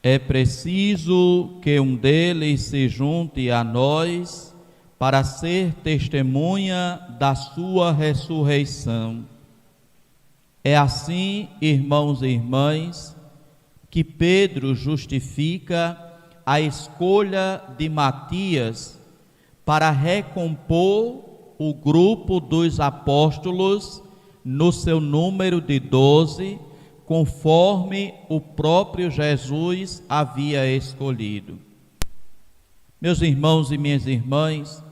É preciso que um deles se junte a nós para ser testemunha da sua ressurreição. É assim, irmãos e irmãs, que Pedro justifica a escolha de Matias para recompor o grupo dos apóstolos no seu número de 12, conforme o próprio Jesus havia escolhido. Meus irmãos e minhas irmãs,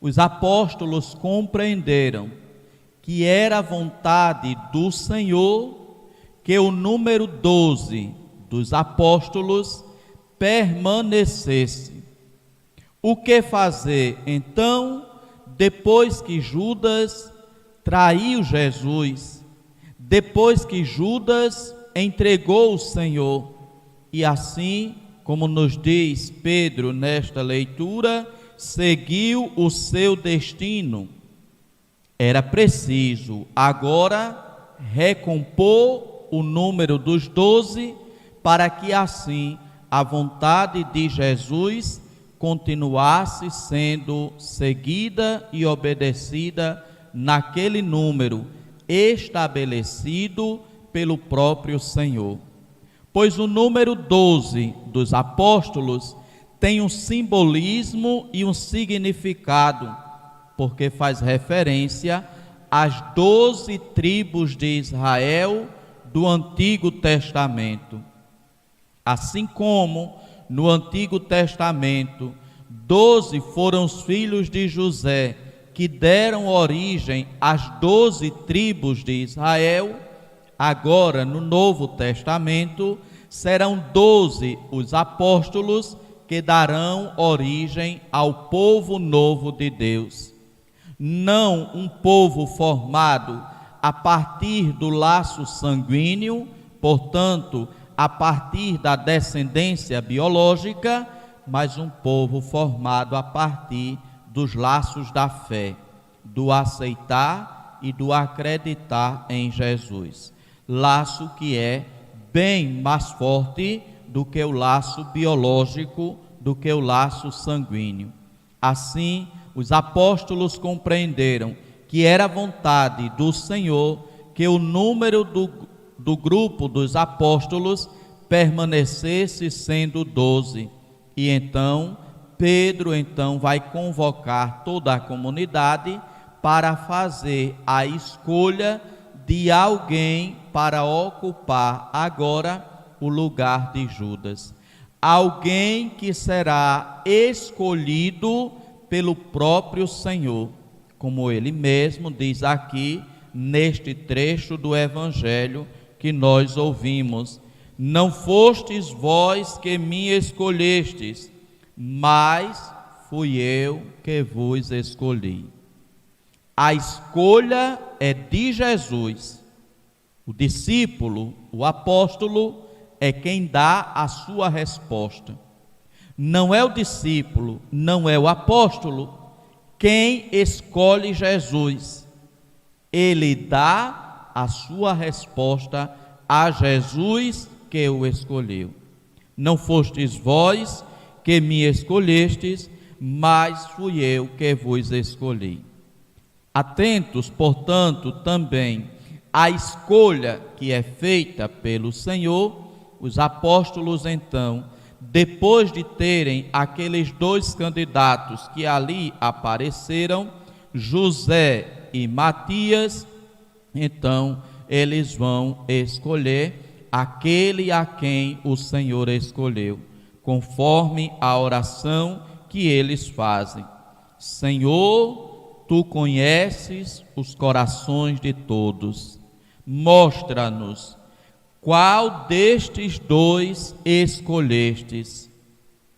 os apóstolos compreenderam que era a vontade do Senhor que o número 12 dos apóstolos permanecesse. O que fazer então, depois que Judas traiu Jesus, depois que Judas entregou o Senhor? E assim, como nos diz Pedro nesta leitura, seguiu o seu destino. Era preciso agora recompor o número dos 12, para que assim a vontade de Jesus continuasse sendo seguida e obedecida naquele número estabelecido pelo próprio Senhor. Pois o número 12 dos apóstolos tem um simbolismo e um significado, porque faz referência às 12 tribos de Israel do Antigo Testamento. Assim como no Antigo Testamento 12 foram os filhos de José que deram origem às 12 tribos de Israel, agora no Novo Testamento serão 12 os apóstolos que darão origem ao povo novo de Deus. Não um povo formado a partir do laço sanguíneo, portanto, a partir da descendência biológica, mas um povo formado a partir dos laços da fé, do aceitar e do acreditar em Jesus. Laço que é bem mais forte do que o laço biológico, do que o laço sanguíneo. Assim, os apóstolos compreenderam que era vontade do Senhor que o número do grupo dos apóstolos permanecesse sendo 12. E então, Pedro vai convocar toda a comunidade para fazer a escolha de alguém para ocupar agora o lugar de Judas. Alguém que será escolhido pelo próprio Senhor, como ele mesmo diz aqui neste trecho do Evangelho que nós ouvimos: não fostes vós que me escolhestes, mas fui eu que vos escolhi. A escolha é de Jesus. O discípulo, o apóstolo, é quem dá a sua resposta. Não é o discípulo, não é o apóstolo quem escolhe Jesus. Ele dá a sua resposta a Jesus que o escolheu. Não fostes vós que me escolhestes, mas fui eu que vos escolhi. Atentos, portanto, também à escolha que é feita pelo Senhor. Os apóstolos, então, depois de terem aqueles 2 candidatos que ali apareceram, José e Matias, então eles vão escolher aquele a quem o Senhor escolheu, conforme a oração que eles fazem. Senhor, tu conheces os corações de todos, mostra-nos qual destes 2 escolhestes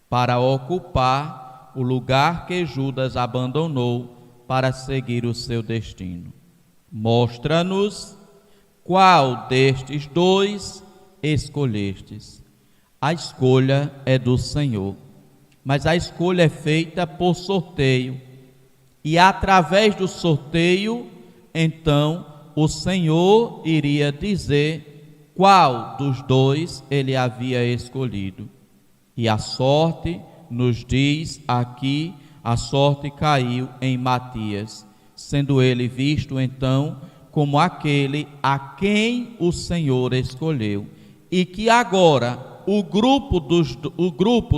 para ocupar o lugar que Judas abandonou para seguir o seu destino. Mostra-nos qual destes 2 escolhestes. A escolha é do Senhor, mas a escolha é feita por sorteio, e através do sorteio, então, o Senhor iria dizer qual dos dois ele havia escolhido. E a sorte, nos diz aqui, a sorte caiu em Matias, sendo ele visto então como aquele a quem o Senhor escolheu, e que agora o grupo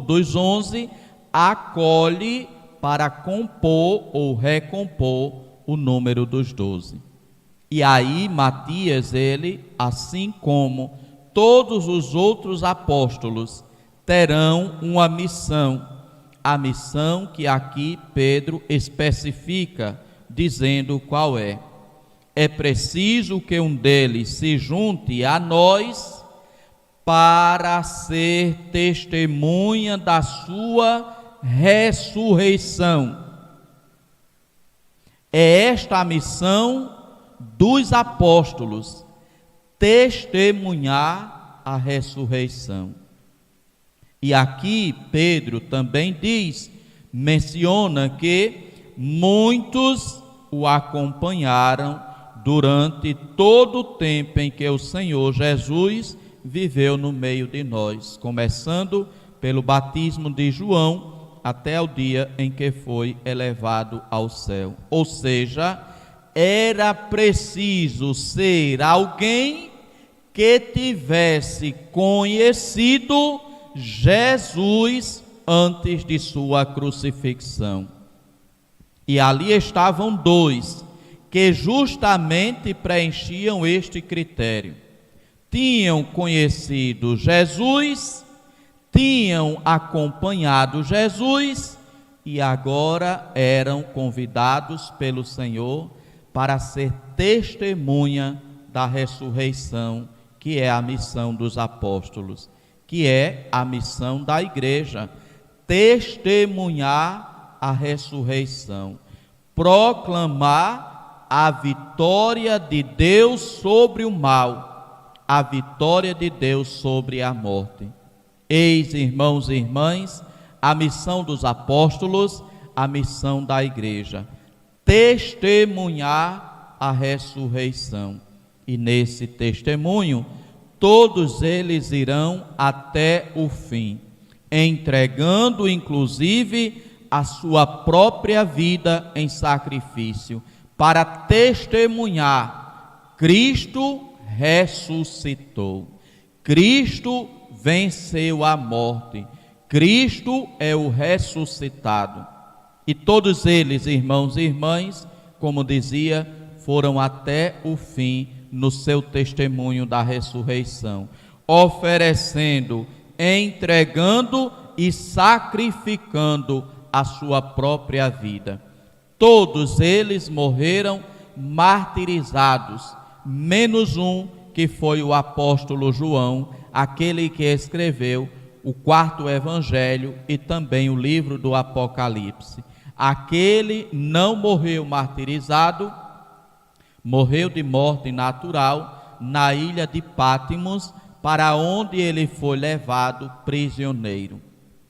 dos 11 acolhe para compor ou recompor o número dos 12. E aí Matias, ele, assim como todos os outros apóstolos, terão uma missão, a missão que aqui Pedro especifica, dizendo qual é. É preciso que um deles se junte a nós para ser testemunha da sua ressurreição. É esta a missão dos apóstolos, testemunhar a ressurreição. E aqui Pedro também menciona que muitos o acompanharam durante todo o tempo em que o Senhor Jesus viveu no meio de nós, começando pelo batismo de João até o dia em que foi elevado ao céu. Ou seja, era preciso ser alguém que tivesse conhecido Jesus antes de sua crucifixão. E ali estavam dois que justamente preenchiam este critério. Tinham conhecido Jesus, tinham acompanhado Jesus e agora eram convidados pelo Senhor para ser testemunha da ressurreição, que é a missão dos apóstolos, que é a missão da igreja, testemunhar a ressurreição, proclamar a vitória de Deus sobre o mal, a vitória de Deus sobre a morte. Eis, irmãos e irmãs, a missão dos apóstolos, a missão da igreja, testemunhar a ressurreição. E nesse testemunho, todos eles irão até o fim, entregando inclusive a sua própria vida em sacrifício, para testemunhar: Cristo ressuscitou, Cristo venceu a morte, Cristo é o ressuscitado. E todos eles, irmãos e irmãs, como dizia, foram até o fim no seu testemunho da ressurreição, oferecendo, entregando e sacrificando a sua própria vida. Todos eles morreram martirizados, menos um, que foi o apóstolo João, aquele que escreveu o 4º evangelho e também o livro do Apocalipse. Aquele não morreu martirizado, morreu de morte natural na ilha de Pátimos, para onde ele foi levado prisioneiro.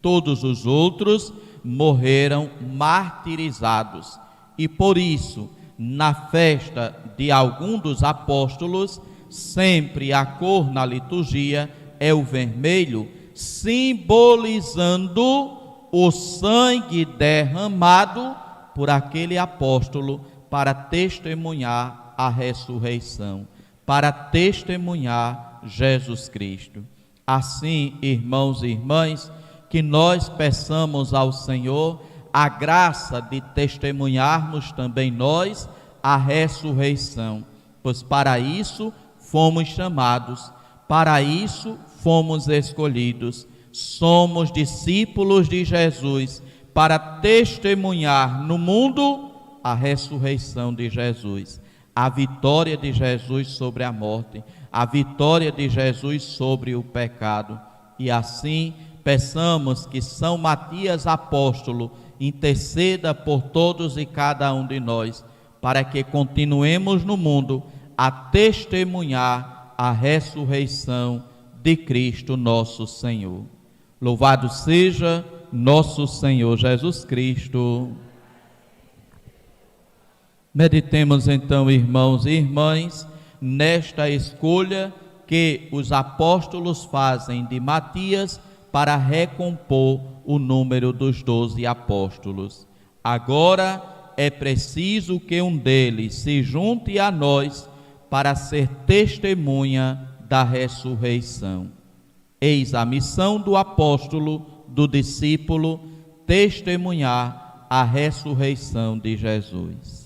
Todos os outros morreram martirizados. E por isso, na festa de algum dos apóstolos, sempre a cor na liturgia é o vermelho, simbolizando o sangue derramado por aquele apóstolo para testemunhar a ressurreição, para testemunhar Jesus Cristo. Assim, irmãos e irmãs, que nós peçamos ao Senhor a graça de testemunharmos também nós a ressurreição, pois para isso fomos chamados, para isso fomos escolhidos, somos discípulos de Jesus, para testemunhar no mundo a ressurreição de Jesus, a vitória de Jesus sobre a morte, a vitória de Jesus sobre o pecado. E assim peçamos que São Matias apóstolo interceda por todos e cada um de nós, para que continuemos no mundo a testemunhar a ressurreição de Cristo nosso Senhor. Louvado seja nosso Senhor Jesus Cristo. Meditemos então, irmãos e irmãs, nesta escolha que os apóstolos fazem de Matias para recompor o número dos 12 apóstolos. Agora é preciso que um deles se junte a nós para ser testemunha da ressurreição. Eis a missão do apóstolo, do discípulo, testemunhar a ressurreição de Jesus.